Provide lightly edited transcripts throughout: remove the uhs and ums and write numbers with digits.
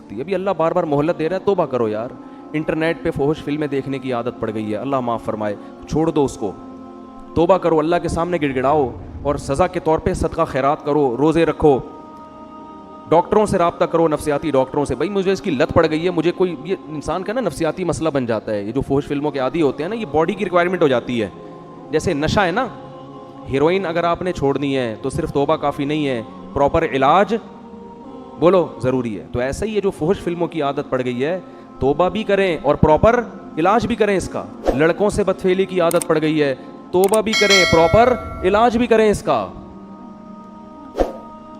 سکتی. ابھی اللہ بار بار مہلت دے رہا ہے, توبہ کرو یار. انٹرنیٹ پہ فحش فلمیں دیکھنے کی عادت پڑ گئی ہے, اللہ معاف فرمائے, چھوڑ دو اس کو. توبہ کرو, اللہ کے سامنے گڑ گڑاؤ, اور سزا کے طور پہ صدقہ خیرات کرو, روزے رکھو, ڈاکٹروں سے رابطہ کرو, نفسیاتی ڈاکٹروں سے. بھائی مجھے اس کی لت پڑ گئی ہے, مجھے کوئی, یہ انسان کا نا نفسیاتی مسئلہ بن جاتا ہے. یہ جو فحش فلموں کے عادی ہوتے ہیں نا, یہ باڈی کی ریکوائرمنٹ ہو جاتی ہے. جیسے نشہ ہے نا, ہیروئن اگر آپ نے چھوڑنی ہے تو صرف توبہ کافی نہیں ہے, پراپر علاج بولو ضروری ہے. تو ایسا ہی یہ جو فحش فلموں کی عادت پڑ گئی ہے, توبہ بھی کریں اور پراپر علاج بھی کریں اس کا. لڑکوں سے بدفعلی کی عادت پڑ گئی ہے, توبہ بھی کریں, پراپر علاج بھی کریں اس کا.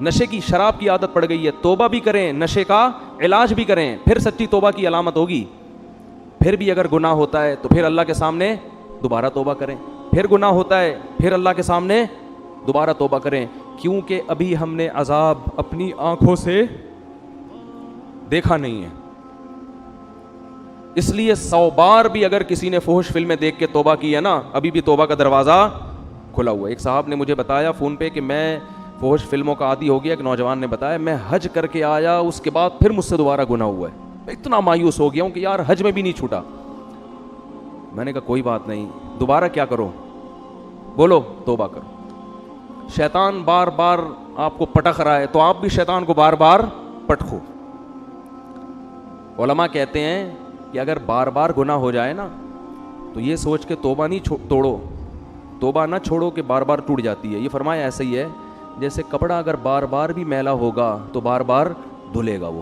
نشے کی, شراب کی عادت پڑ گئی ہے, توبہ بھی کریں, نشے کا علاج بھی کریں, پھر سچی توبہ کی علامت ہوگی. پھر بھی اگر گناہ ہوتا ہے تو پھر اللہ کے سامنے دوبارہ توبہ کریں. پھر گناہ ہوتا ہے پھر اللہ کے سامنے دوبارہ توبہ کریں, کیونکہ ابھی ہم نے عذاب اپنی آنکھوں سے دیکھا نہیں ہے. اس لیے 100 بار بھی اگر کسی نے فحش فلمیں دیکھ کے توبہ کی ہے نا, ابھی بھی توبہ کا دروازہ کھلا ہوا ہے. ایک صاحب نے مجھے بتایا فون پہ کہ میں فحش فلموں کا عادی ہو گیا. ایک نوجوان نے بتایا, میں حج کر کے آیا, اس کے بعد پھر مجھ سے دوبارہ گناہ ہوا ہے. میں اتنا مایوس ہو گیا ہوں کہ یار حج میں بھی نہیں چھوٹا. میں نے کہا کوئی بات نہیں, دوبارہ کیا کرو, بولو توبہ کرو. شیطان بار بار آپ کو پٹخ رہا ہے تو آپ بھی شیطان کو بار بار پٹخو. علماء کہتے ہیں کہ اگر بار بار گناہ ہو جائے نا تو یہ سوچ کے توبہ نہیں توڑو, توبہ نہ چھوڑو کہ بار بار ٹوٹ جاتی ہے. یہ فرمایا ایسا ہی ہے جیسے کپڑا اگر بار بار بھی میلا ہوگا تو بار بار دھلے گا وہ.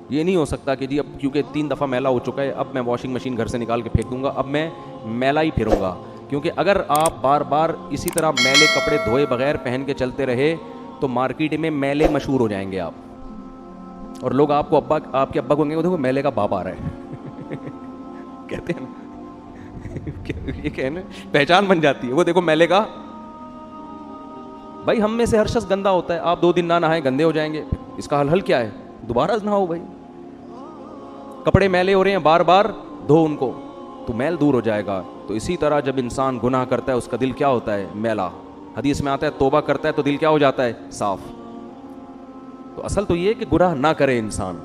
یہ نہیں ہو سکتا کہ جی اب کیونکہ 3 دفعہ میلا ہو چکا ہے اب میں واشنگ مشین گھر سے نکال کے پھینک دوں گا, اب میں میلا ہی پھروں گا. کیونکہ اگر آپ بار بار اسی طرح میلے کپڑے دھوئے بغیر پہن کے چلتے رہے تو مارکیٹ میں میلے مشہور ہو جائیں گے آپ, اور لوگ آپ کو آپ کے ابا کو کہیں گے دیکھو میلے کا باپ آ رہا ہے. کہتے ہیں نا, یہ کہنا پہچان بن جاتی ہے, وہ دیکھو میلے کا. بھائی ہم میں سے ہر شخص گندا ہوتا ہے, آپ 2 دن نہ نہائیں گندے ہو جائیں گے. اس کا حل کیا ہے, دوبارہ نہاؤ. بھائی کپڑے میلے ہو رہے ہیں, بار بار دھو ان کو تو میل دور ہو جائے گا. تو اسی طرح جب انسان گناہ کرتا ہے اس کا دل کیا ہوتا ہے, میلا. حدیث میں آتا ہے توبہ کرتا ہے تو دل کیا ہو جاتا ہے, صاف. تو اصل تو یہ کہ گناہ نہ کرے انسان.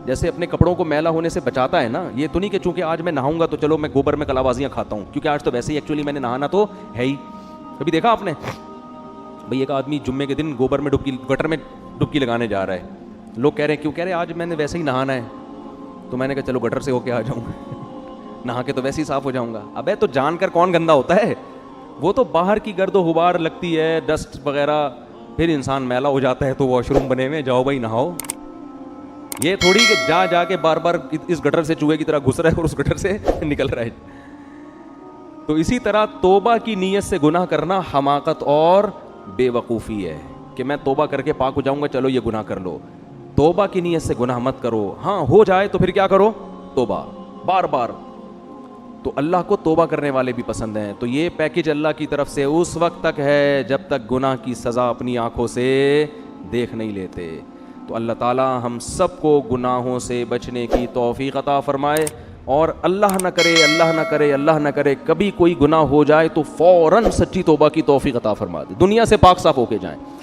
جیسے اپنے کپڑوں کو میلا ہونے سے بچاتا ہے نا, یہ تو نہیں کہ چونکہ آج میں نہاؤں گا تو چلو میں گوبر میں کلا بازیاں کھاتا ہوں, کیونکہ آج تو ویسے ہی ایکچولی میں نے نہانا تو ہے ہی. کبھی دیکھا آپ نے بھئی ایک آدمی جمعے کے دن گوبر میں گٹر میں ڈبکی لگانے جا رہا ہے, لوگ کہہ رہے ہیں کیوں, کہہ رہے آج میں نے ویسے ہی نہانا ہے. تو میں نے کہا چلو گٹر سے ہو کے آ جاؤں, نہا کے تو ویسے ہی صاف ہو جاؤں گا. ابے تو جان کر کون گندا ہوتا ہے, وہ تو باہر کی گرد و غبار لگتی ہے, ڈسٹ وغیرہ, پھر انسان میلا ہو جاتا ہے تو واش روم بنے ہوئے, جاؤ بھائی نہاؤ. یہ تھوڑی کہ جا کے بار بار اس گٹر سے چوہے کی طرح گھس رہا ہے اور اس گٹر سے نکل رہا ہے. تو اسی طرح توبہ کی نیت سے گناہ کرنا حماقت اور بے وقوفی ہے کہ میں توبہ کر کے پاک ہو جاؤں گا, چلو یہ گناہ کر لو. توبہ کی نیت سے گناہ مت کرو. ہاں ہو جائے تو پھر کیا کرو, توبہ بار بار. تو اللہ کو توبہ کرنے والے بھی پسند ہیں. تو یہ پیکج اللہ کی طرف سے اس وقت تک ہے جب تک گناہ کی سزا اپنی آنکھوں سے دیکھ نہیں لیتے. تو اللہ تعالی ہم سب کو گناہوں سے بچنے کی توفیق عطا فرمائے, اور اللہ نہ کرے اللہ نہ کرے اللہ نہ کرے کبھی کوئی گناہ ہو جائے تو فوراً سچی توبہ کی توفیق عطا فرما دے, دنیا سے پاک صاف ہو کے جائیں.